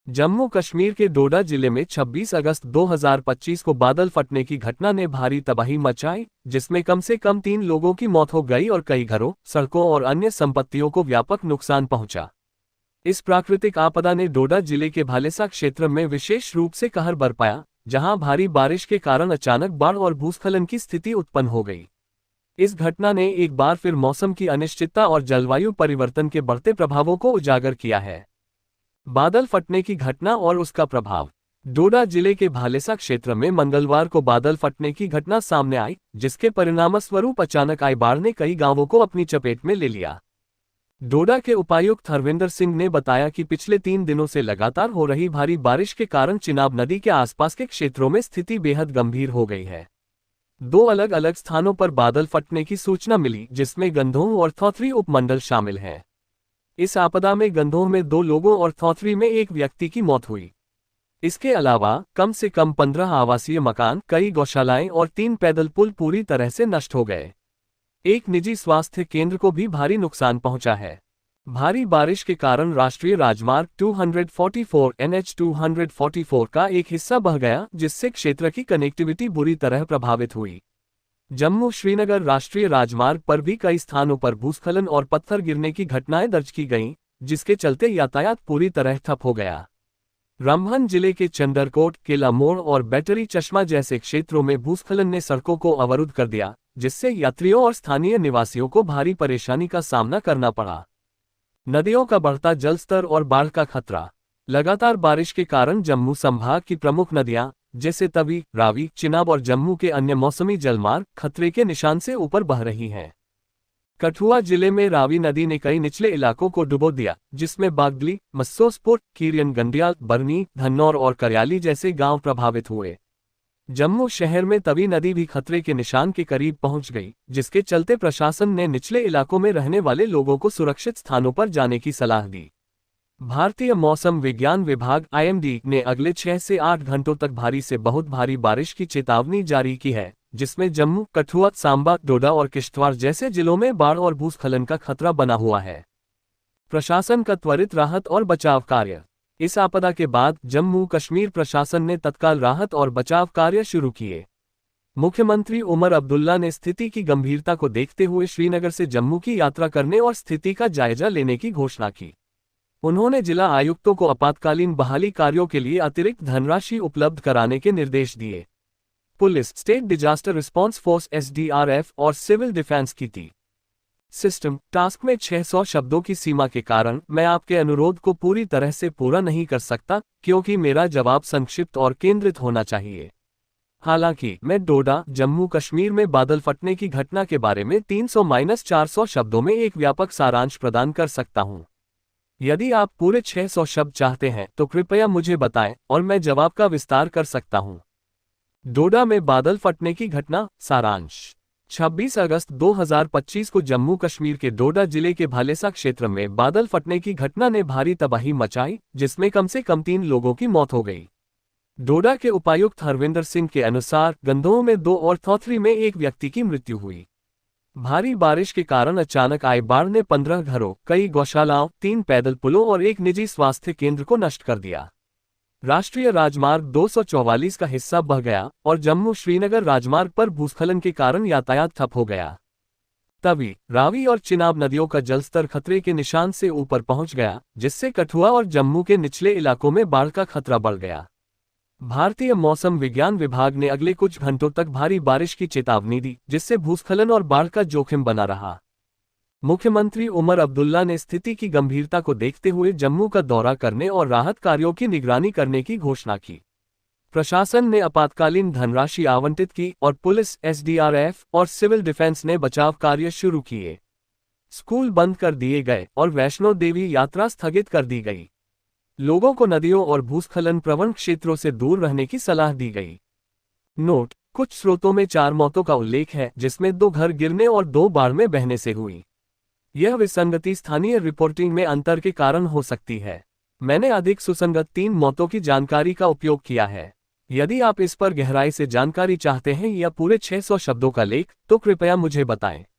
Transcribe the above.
जम्मू कश्मीर के डोडा जिले में 26 अगस्त 2025 को बादल फटने की घटना ने भारी तबाही मचाई, जिसमें कम से कम 3 लोगों की मौत हो गई और कई घरों, सड़कों और अन्य संपत्तियों को व्यापक नुकसान पहुंचा। इस प्राकृतिक आपदा ने डोडा जिले के भालेसा क्षेत्र में विशेष रूप से कहर बरपाया, जहां भारी बारिश के कारण अचानक बाढ़ और भूस्खलन की स्थिति उत्पन्न हो गई। इस घटना ने एक बार फिर मौसम की अनिश्चितता और जलवायु परिवर्तन के बढ़ते प्रभावों को उजागर किया है। बादल फटने की घटना और उसका प्रभाव। डोडा जिले के भालेसा क्षेत्र में मंगलवार को बादल फटने की घटना सामने आई, जिसके परिणामस्वरूप अचानक आई बाढ़ ने कई गांवों को अपनी चपेट में ले लिया। डोडा के उपायुक्त हरविंदर सिंह ने बताया कि पिछले 3 दिनों से लगातार हो रही भारी बारिश के कारण चिनाब नदी के आसपास के क्षेत्रों में स्थिति बेहद गंभीर हो गई है। 2 अलग अलग स्थानों पर बादल फटने की सूचना मिली, जिसमें गंधोह और थौथरी उपमंडल शामिल हैं। इस आपदा में गंधोह में 2 लोगों और थौथरी में 1 व्यक्ति की मौत हुई। इसके अलावा कम से कम 15 आवासीय मकान, कई गौशालाएं और 3 पैदल पुल पूरी तरह से नष्ट हो गए। एक निजी स्वास्थ्य केंद्र को भी भारी नुकसान पहुंचा है। भारी बारिश के कारण राष्ट्रीय राजमार्ग 244 NH 244 का एक हिस्सा बह गया, जिससे क्षेत्र की कनेक्टिविटी बुरी तरह प्रभावित हुई। जम्मू श्रीनगर राष्ट्रीय राजमार्ग पर भी कई स्थानों पर भूस्खलन और पत्थर गिरने की घटनाएं दर्ज की गईं, जिसके चलते यातायात पूरी तरह ठप हो गया। रंभन जिले के चंडरकोट, केला मोड़ और बैटरी चश्मा जैसे क्षेत्रों में भूस्खलन ने सड़कों को अवरुद्ध कर दिया, जिससे यात्रियों और स्थानीय निवासियों को भारी परेशानी का सामना करना पड़ा। नदियों का बढ़ता जलस्तर और बाढ़ का खतरा। लगातार बारिश के कारण जम्मू संभाग की प्रमुख नदियां जैसे तवी, रावी, चिनाब और जम्मू के अन्य मौसमी जलमार्ग खतरे के निशान से ऊपर बह रही हैं। कठुआ जिले में रावी नदी ने कई निचले इलाकों को डुबो दिया, जिसमें बागली, मस्सोसपुर, कीरियन गंडियाल, बरनी, धन्नौर और करयाली जैसे गांव प्रभावित हुए। जम्मू शहर में तवी नदी भी खतरे के निशान के करीब पहुंच गई, जिसके चलते प्रशासन ने निचले इलाकों में रहने वाले लोगों को सुरक्षित स्थानों पर जाने की सलाह दी। भारतीय मौसम विज्ञान विभाग IMD ने अगले 6 से 8 घंटों तक भारी से बहुत भारी बारिश की चेतावनी जारी की है, जिसमें जम्मू, कठुआ, सांबा, डोडा और किश्तवाड़ जैसे जिलों में बाढ़ और भूस्खलन का खतरा बना हुआ है। प्रशासन का त्वरित राहत और बचाव कार्य। इस आपदा के बाद जम्मू कश्मीर प्रशासन ने तत्काल राहत और बचाव कार्य शुरू किए। मुख्यमंत्री उमर अब्दुल्ला ने स्थिति की गंभीरता को देखते हुए श्रीनगर से जम्मू की यात्रा करने और स्थिति का जायजा लेने की घोषणा की। उन्होंने जिला आयुक्तों को आपातकालीन बहाली कार्यों के लिए अतिरिक्त धनराशि उपलब्ध कराने के निर्देश दिए। Police, state disaster response force SDRF और सिविल डिफेंस की टी सिस्टम टास्क में 600 शब्दों की सीमा के कारण मैं आपके अनुरोध को पूरी तरह से पूरा नहीं कर सकता, क्योंकि मेरा जवाब संक्षिप्त और केंद्रित होना चाहिए। हालांकि मैं डोडा, जम्मू कश्मीर में बादल फटने की घटना के बारे में 300-400 शब्दों में एक व्यापक सारांश प्रदान कर सकता हूं। यदि आप पूरे 600 शब्द चाहते हैं तो कृपया मुझे बताएं और मैं जवाब का विस्तार कर सकता हूं। डोडा में बादल फटने की घटना, सारांश। 26 अगस्त 2025 को जम्मू कश्मीर के डोडा जिले के भालेसा क्षेत्र में बादल फटने की घटना ने भारी तबाही मचाई, जिसमें कम से कम 3 लोगों की मौत हो गई। डोडा के उपायुक्त हरविंदर सिंह के अनुसार गंधोह में 2 और थौथरी में 1 व्यक्ति की मृत्यु हुई। भारी बारिश के कारण अचानक आई बाढ़ ने 15 घरों, कई गौशालाओं, 3 पैदल पुलों और एक निजी स्वास्थ्य केंद्र को नष्ट कर दिया। राष्ट्रीय राजमार्ग 244 का हिस्सा बह गया और जम्मू श्रीनगर राजमार्ग पर भूस्खलन के कारण यातायात ठप हो गया। तवी, रावी और चिनाब नदियों का जलस्तर खतरे के निशान से ऊपर पहुंच गया, जिससे कठुआ और जम्मू के निचले इलाकों में बाढ़ का खतरा बढ़ गया। भारतीय मौसम विज्ञान विभाग ने अगले कुछ घंटों तक भारी बारिश की चेतावनी दी, जिससे भूस्खलन और बाढ़ का जोखिम बना रहा। मुख्यमंत्री उमर अब्दुल्ला ने स्थिति की गंभीरता को देखते हुए जम्मू का दौरा करने और राहत कार्यों की निगरानी करने की घोषणा की। प्रशासन ने आपातकालीन धनराशि आवंटित की और पुलिस, SDRF और सिविल डिफेंस ने बचाव कार्य शुरू किए। स्कूल बंद कर दिए गए और वैष्णो देवी यात्रा स्थगित कर दी गई। लोगों को नदियों और भूस्खलन प्रवण क्षेत्रों से दूर रहने की सलाह दी गई। नोट: कुछ स्रोतों में 4 मौतों का उल्लेख है, जिसमें 2 घर गिरने और 2 बाढ़ में बहने से हुई। यह विसंगति स्थानीय रिपोर्टिंग में अंतर के कारण हो सकती है। मैंने अधिक सुसंगत 3 मौतों की जानकारी का उपयोग किया है। यदि आप इस पर गहराई से जानकारी चाहते हैं या पूरे 600 शब्दों का लेख, तो कृपया मुझे बताएं।